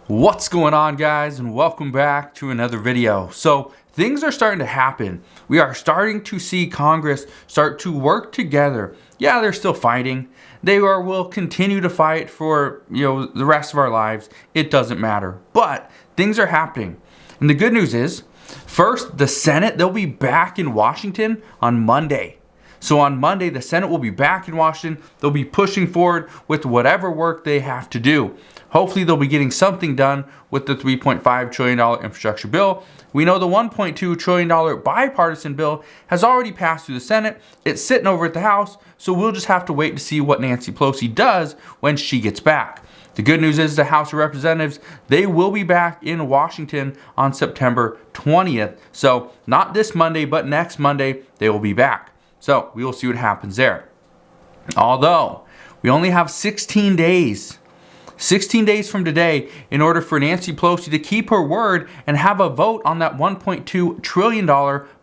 What's going on, guys, and welcome back to another video. So things are starting to happen. We are starting to see Congress start to work together. Yeah, they're still fighting. Will continue to fight for the rest of our lives. It doesn't matter. But things are happening. And the good news is, first, the Senate, they'll be back in Washington on Monday. So on Monday, the Senate will be back in Washington. They'll be pushing forward with whatever work they have to do. Hopefully, they'll be getting something done with the $3.5 trillion infrastructure bill. We know the $1.2 trillion bipartisan bill has already passed through the Senate. It's sitting over at the House, so we'll just have to wait to see what Nancy Pelosi does when she gets back. The good news is the House of Representatives, they will be back in Washington on September 20th. So not this Monday, but next Monday, they will be back. So we will see what happens there. Although we only have 16 days from today in order for Nancy Pelosi to keep her word and have a vote on that $1.2 trillion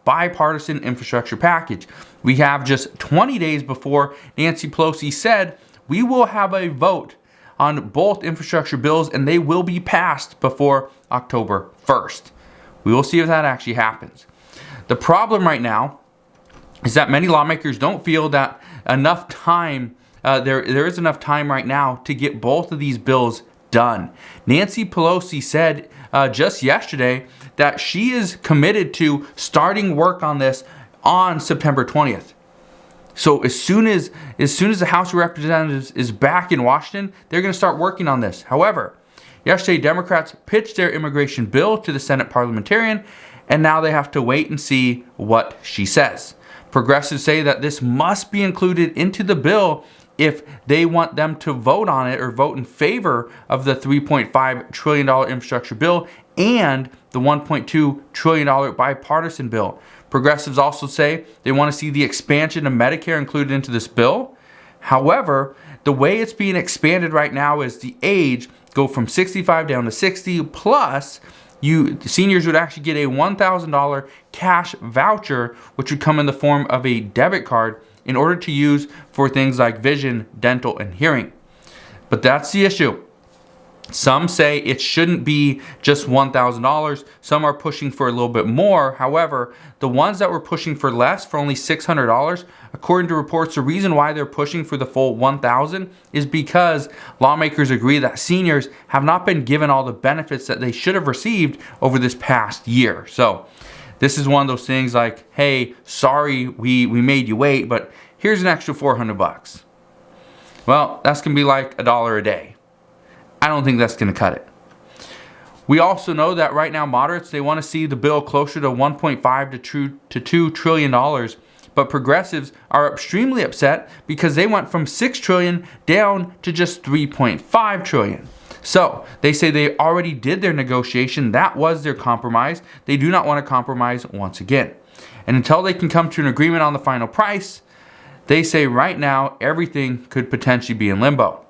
bipartisan infrastructure package. We have just 20 days before Nancy Pelosi said we will have a vote on both infrastructure bills and they will be passed before October 1st. We will see if that actually happens. The problem right now is that many lawmakers don't feel that enough time there is enough time right now to get both of these bills done. Nancy Pelosi said just yesterday that she is committed to starting work on this on September 20th. So as soon as the House of Representatives is back in Washington, they're going to start working on this. However, yesterday Democrats pitched their immigration bill to the Senate parliamentarian, and now they have to wait and see what she says. Progressives say that this must be included into the bill if they want them to vote on it or vote in favor of the $3.5 trillion infrastructure bill and the $1.2 trillion bipartisan bill. Progressives also say they want to see the expansion of Medicare included into this bill. However, the way it's being expanded right now is the age go from 65 down to 60, plus seniors would actually get a $1,000 cash voucher, which would come in the form of a debit card in order to use for things like vision, dental, and hearing. But that's the issue. Some say it shouldn't be just $1,000. Some are pushing for a little bit more. However, the ones that were pushing for less, for only $600, according to reports, the reason why they're pushing for the full $1,000 is because lawmakers agree that seniors have not been given all the benefits that they should have received over this past year. So this is one of those things like, hey, sorry we made you wait, but here's an extra $400. Well, that's going to be like $1 a day. I don't think that's going to cut it. We also know that right now moderates, they want to see the bill closer to $1.5 to $2 trillion, but progressives are extremely upset because they went from $6 trillion down to just $3.5 trillion. So they say they already did their negotiation. That was their compromise. They do not want to compromise once again. And until they can come to an agreement on the final price, they say right now everything could potentially be in limbo.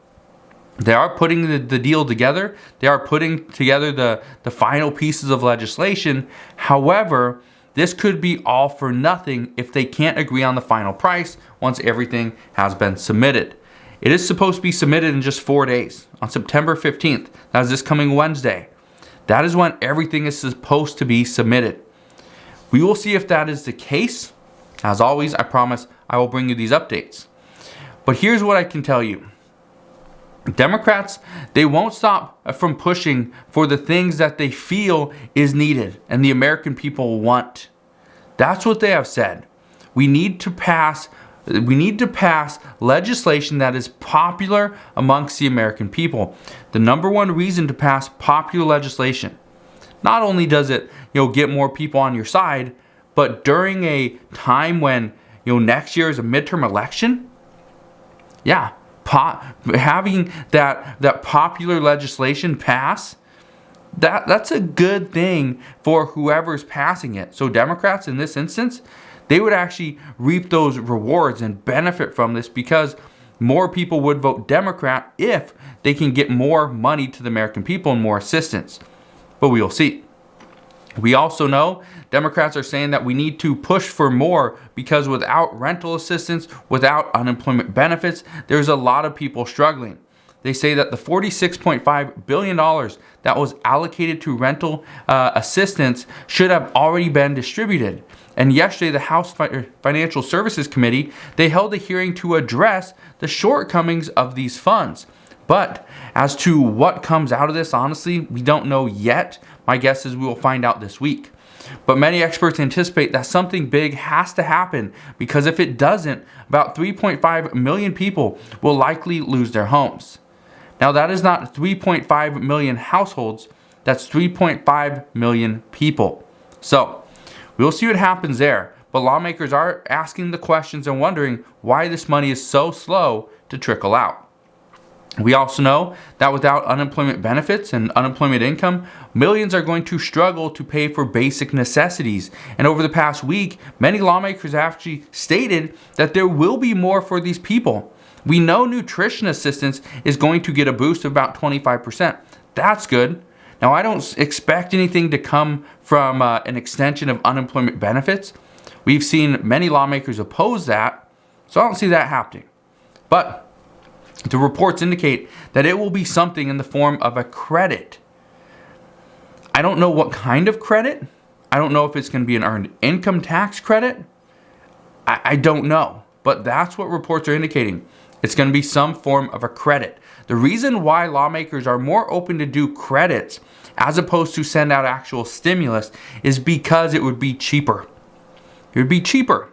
They are putting the deal together. They are putting together the final pieces of legislation. However, this could be all for nothing if they can't agree on the final price once everything has been submitted. It is supposed to be submitted in just 4 days, on September 15th. That is this coming Wednesday. That is when everything is supposed to be submitted. We will see if that is the case. As always, I promise I will bring you these updates. But here's what I can tell you. Democrats, they won't stop from pushing for the things that they feel is needed and the American people want. That's what they have said. We need to pass legislation that is popular amongst the American people. The number one reason to pass popular legislation, not only does it get more people on your side, but during a time when next year is a midterm election, having that popular legislation pass, that's a good thing for whoever's passing it. So Democrats in this instance, they would actually reap those rewards and benefit from this because more people would vote Democrat if they can get more money to the American people and more assistance. But we'll see. We also know Democrats are saying that we need to push for more because without rental assistance, without unemployment benefits, there's a lot of people struggling. they say that the $46.5 billion that was allocated to rental assistance should have already been distributed. And yesterday, the House Financial Services Committee, they held a hearing to address the shortcomings of these funds. But as to what comes out of this, honestly, we don't know yet. My guess is we will find out this week. But many experts anticipate that something big has to happen, because if it doesn't, about 3.5 million people will likely lose their homes. Now, that is not 3.5 million households, that's 3.5 million people. So, we'll see what happens there. But lawmakers are asking the questions and wondering why this money is so slow to trickle out. We also know that without unemployment benefits and unemployment income, millions are going to struggle to pay for basic necessities. And over the past week, many lawmakers actually stated that there will be more for these people. We know nutrition assistance is going to get a boost of about 25%. That's good. Now, I don't expect anything to come from an extension of unemployment benefits. We've seen many lawmakers oppose that, so I don't see that happening. But the reports indicate that it will be something in the form of a credit. I don't know what kind of credit. I don't know if it's going to be an earned income tax credit. I don't know. But that's what reports are indicating. It's going to be some form of a credit. The reason why lawmakers are more open to do credits as opposed to send out actual stimulus is because it would be cheaper. It would be cheaper.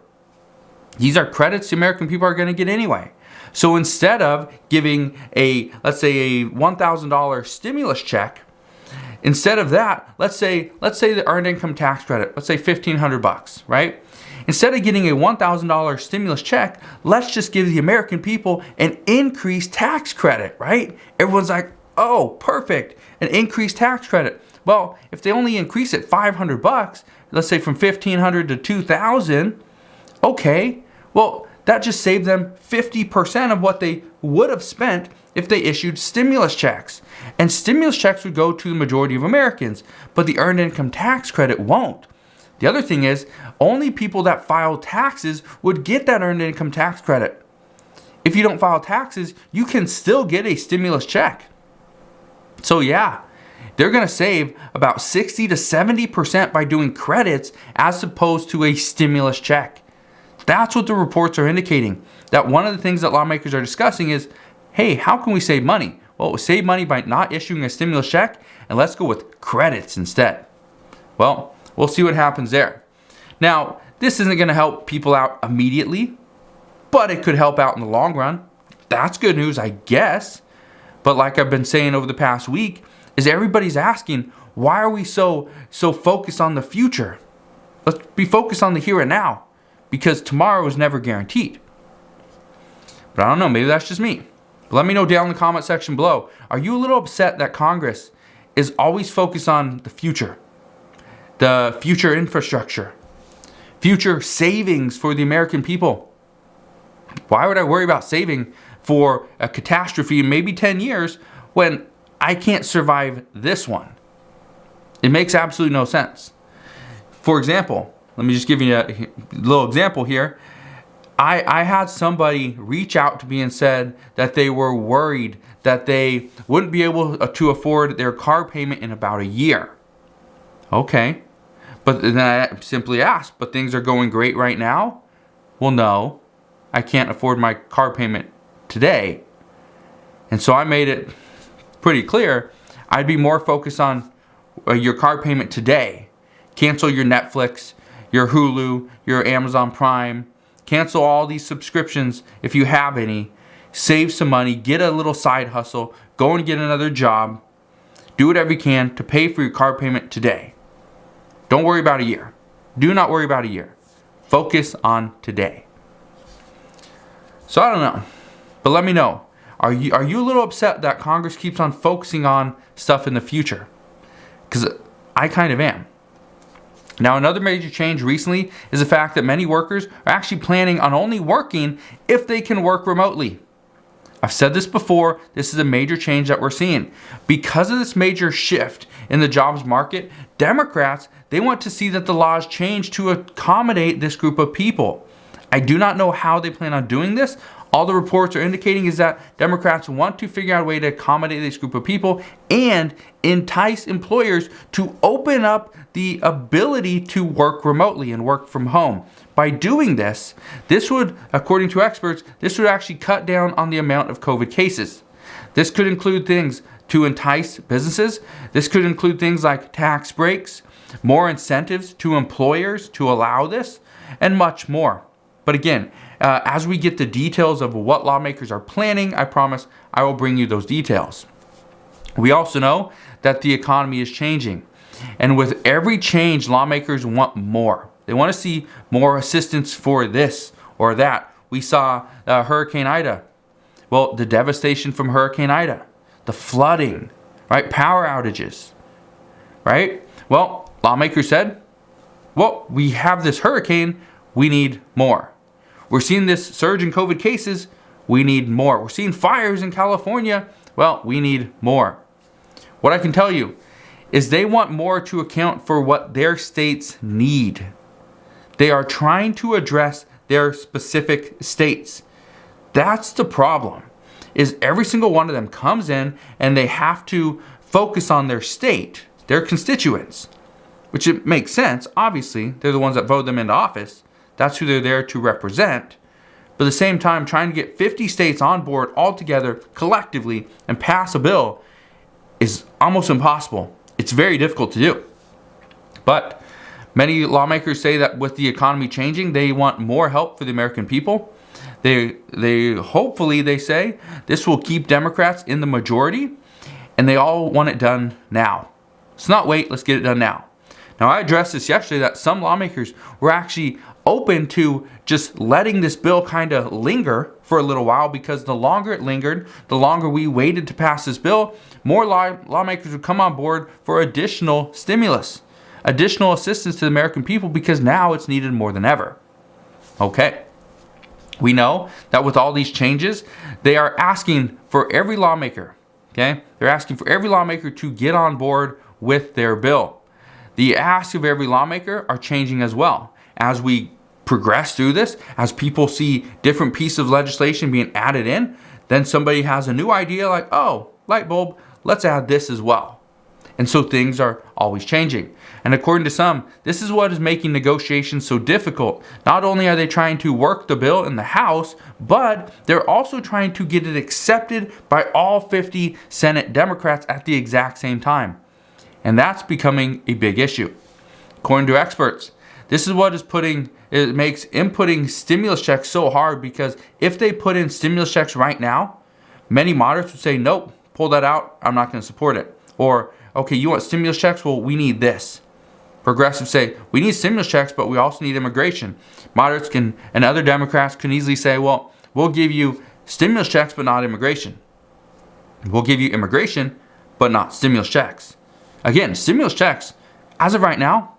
These are credits the American people are going to get anyway. So instead of giving let's say a $1,000 stimulus check, instead of that, let's say the earned income tax credit, let's say $1,500, right? Instead of getting a $1,000 stimulus check, let's just give the American people an increased tax credit, right? Everyone's like, oh, perfect, an increased tax credit. Well, if they only increase it $500, let's say from $1,500 to $2,000, okay, well, that just saved them 50% of what they would have spent if they issued stimulus checks. And stimulus checks would go to the majority of Americans, but the earned income tax credit won't. The other thing is, only people that file taxes would get that earned income tax credit. If you don't file taxes, you can still get a stimulus check. So yeah, they're going to save about 60 to 70% by doing credits as opposed to a stimulus check. That's what the reports are indicating. That one of the things that lawmakers are discussing is, hey, how can we save money? Well, we'll save money by not issuing a stimulus check, and let's go with credits instead. Well, we'll see what happens there. Now, this isn't going to help people out immediately, but it could help out in the long run. That's good news, I guess. But like I've been saying over the past week, is everybody's asking, why are we so focused on the future? Let's be focused on the here and now, because tomorrow is never guaranteed. But I don't know, maybe that's just me. But let me know down in the comment section below. Are you a little upset that Congress is always focused on the future infrastructure, future savings for the American people? Why would I worry about saving for a catastrophe in maybe 10 years when I can't survive this one? It makes absolutely no sense. For example, let me just give you a little example here. I had somebody reach out to me and said that they were worried that they wouldn't be able to afford their car payment in about a year. Okay. But then I simply asked, but things are going great right now? Well, no, I can't afford my car payment today. And so I made it pretty clear. I'd be more focused on your car payment today. Cancel your Netflix, your Hulu, your Amazon Prime. Cancel all these subscriptions if you have any. Save some money, get a little side hustle, go and get another job. Do whatever you can to pay for your car payment today. Don't worry about a year. Do not worry about a year. Focus on today. So I don't know, but let me know. Are you a little upset that Congress keeps on focusing on stuff in the future? Because I kind of am. Now, another major change recently is the fact that many workers are actually planning on only working if they can work remotely. I've said this before, this is a major change that we're seeing. Because of this major shift in the jobs market, Democrats, they want to see that the laws change to accommodate this group of people. I do not know how they plan on doing this. All the reports are indicating is that Democrats want to figure out a way to accommodate this group of people and entice employers to open up the ability to work remotely and work from home. By doing this, this would, according to experts, this would actually cut down on the amount of COVID cases. This could include things to entice businesses. This could include things like tax breaks, more incentives to employers to allow this, and much more. But again, as we get the details of what lawmakers are planning, I promise I will bring you those details. We also know that the economy is changing. And with every change, lawmakers want more. They want to see more assistance for this or that. We saw Hurricane Ida. Well, the devastation from Hurricane Ida, the flooding, right? Power outages, right? Well, lawmakers said, well, we have this hurricane, we need more. We're seeing this surge in COVID cases, we need more. We're seeing fires in California, well, we need more. What I can tell you is they want more to account for what their states need. They are trying to address their specific states. That's the problem, is every single one of them comes in and they have to focus on their state, their constituents, which it makes sense. Obviously, they're the ones that vote them into office. That's who they're there to represent. But at the same time, trying to get 50 states on board all together collectively and pass a bill is almost impossible. It's very difficult to do. But many lawmakers say that with the economy changing, they want more help for the American people. They hopefully, they say, this will keep Democrats in the majority, and they all want it done now. Let's not wait, let's get it done now. Now, I addressed this yesterday that some lawmakers were actually open to just letting this bill kind of linger for a little while, because the longer it lingered, the longer we waited to pass this bill, more lawmakers would come on board for additional stimulus, additional assistance to the American people, because now it's needed more than ever. Okay. We know that with all these changes, they are asking for every lawmaker, okay? They're asking for every lawmaker to get on board with their bill. The asks of every lawmaker are changing as well. As we progress through this, as people see different pieces of legislation being added in, then somebody has a new idea like, oh, light bulb, let's add this as well. And so things are always changing. And according to some, this is what is making negotiations so difficult. Not only are they trying to work the bill in the House, but they're also trying to get it accepted by all 50 Senate Democrats at the exact same time. And that's becoming a big issue. According to experts, this is what makes inputting stimulus checks so hard, because if they put in stimulus checks right now, many moderates would say, nope, pull that out, I'm not going to support it. Or, okay, you want stimulus checks? Well, we need this. Progressives say, we need stimulus checks, but we also need immigration. Moderates and other Democrats can easily say, well, we'll give you stimulus checks, but not immigration. We'll give you immigration, but not stimulus checks. Again, stimulus checks, as of right now,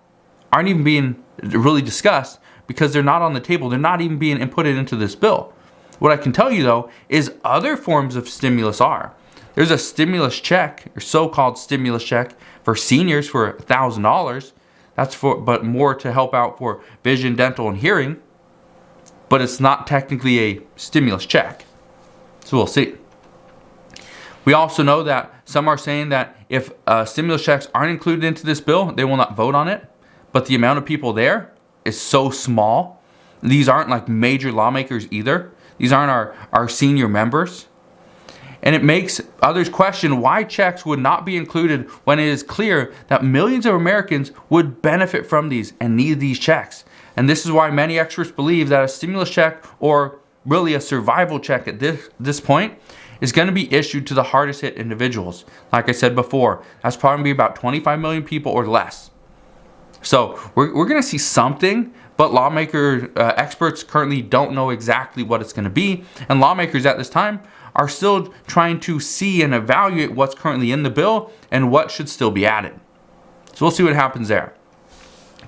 aren't even being really discussed, because they're not on the table. They're not even being inputted into this bill. What I can tell you, though, is other forms of stimulus are. There's a stimulus check, or so-called stimulus check, for seniors for $1,000. That's but more to help out for vision, dental, and hearing. But it's not technically a stimulus check. So we'll see. We also know that some are saying that if stimulus checks aren't included into this bill, they will not vote on it. But the amount of people there is so small. These aren't like major lawmakers either. These aren't our senior members. And it makes others question why checks would not be included when it is clear that millions of Americans would benefit from these and need these checks. And this is why many experts believe that a stimulus check, or really a survival check at this point, is going to be issued to the hardest hit individuals. Like I said before, that's probably about 25 million people or less. So we're going to see something, but experts currently don't know exactly what it's going to be. And lawmakers at this time are still trying to see and evaluate what's currently in the bill and what should still be added. So we'll see what happens there.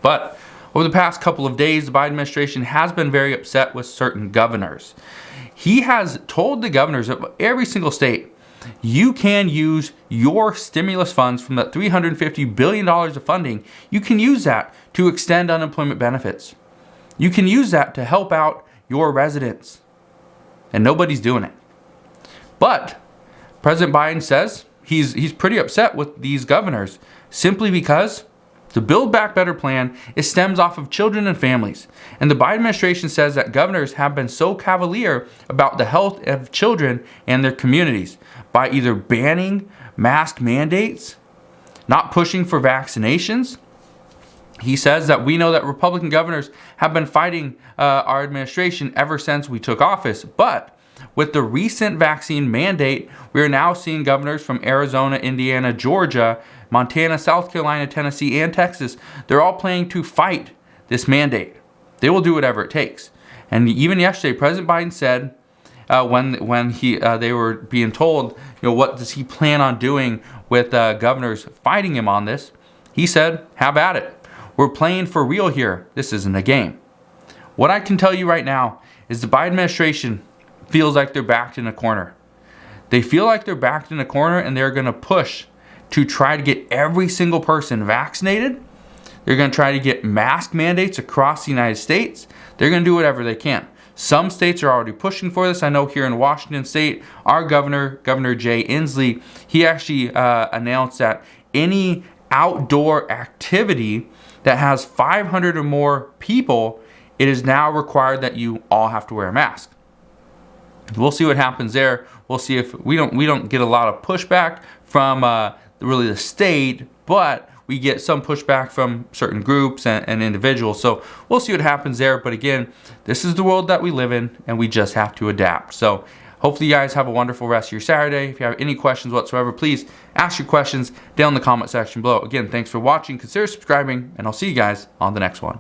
But over the past couple of days, the Biden administration has been very upset with certain governors. He has told the governors of every single state, you can use your stimulus funds from that $350 billion of funding. You can use that to extend unemployment benefits. You can use that to help out your residents. And nobody's doing it. But President Biden says he's pretty upset with these governors simply because the Build Back Better plan, it stems off of children and families. And the Biden administration says that governors have been so cavalier about the health of children and their communities by either banning mask mandates, not pushing for vaccinations. He says that we know that Republican governors have been fighting our administration ever since we took office. But with the recent vaccine mandate, we are now seeing governors from Arizona, Indiana, Georgia, Montana, South Carolina, Tennessee, and Texas. They're all planning to fight this mandate. They will do whatever it takes. And even yesterday, President Biden said when they were being told, what does he plan on doing with governors fighting him on this? He said, have at it. We're playing for real here. This isn't a game. What I can tell you right now is the Biden administration feels like they're backed in a corner. They feel like they're backed in a corner, and they're going to push to try to get every single person vaccinated. They're going to try to get mask mandates across the United States. They're going to do whatever they can. Some states are already pushing for this. I know here in Washington State, our Governor Jay Inslee, he actually announced that any outdoor activity that has 500 or more people, it is now required that you all have to wear a mask. We'll see what happens there. We'll see if we don't get a lot of pushback from really the state, but we get some pushback from certain groups and individuals. So we'll see what happens there. But again, this is the world that we live in, and we just have to adapt. So hopefully you guys have a wonderful rest of your Saturday. If you have any questions whatsoever, please ask your questions down in the comment section below. Again, thanks for watching. Consider subscribing, and I'll see you guys on the next one.